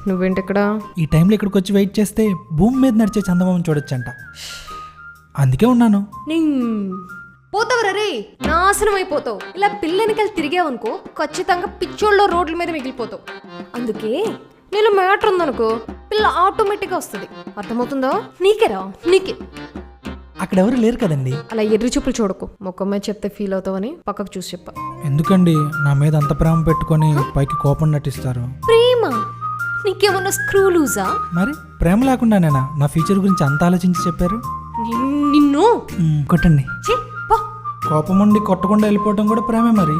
నువ్వేంటి ఇక్కడ? ఈ టైంలో ఇక్కడికి వచ్చి వెయిట్ చేస్తే భూమి మీద నడిచే చందమామని చూడొచ్చంట, అందుకే ఉన్నాను. పోతావు రే, నాశనం అయిపోతావు. ఇలా పిల్లనికలు తిరిగావనుకో ఖచ్చితంగా పిచ్చోళ్ళలో రోడ్ల మీద మిగిలిపోతావు. అందుకే నేను మ్యాటర్ ఉందనుకో పిల్ల ఆటోమేటిక్గా వస్తుంది. అర్థమవుతుందా? నీకేరా, నీకే. అక్కడ ఎవరు లేరు కదండి. అలా ఎర్రి చూపులు చూడకు. మొక్కమ్మ చెప్తే ఫీల్ అవుతావని పక్కకు చూసి చెప్పా. ఎందుకండి నా మీద అంత ప్రేమ పెట్టుకొని పైకి కోపం నటిస్తారు? ప్రేమ? నీకేమన్నా స్క్రూ లూజా? మరి ప్రేమ లేకుండానేనా నా ఫ్యూచర్ గురించి అంత ఆలోచించి చెప్పారు? నిన్ను కొట్టండి. ఛీ, పో. కోపం ఉండి కొట్టకుండా వెళ్ళిపోవటం కూడా ప్రేమే మరి.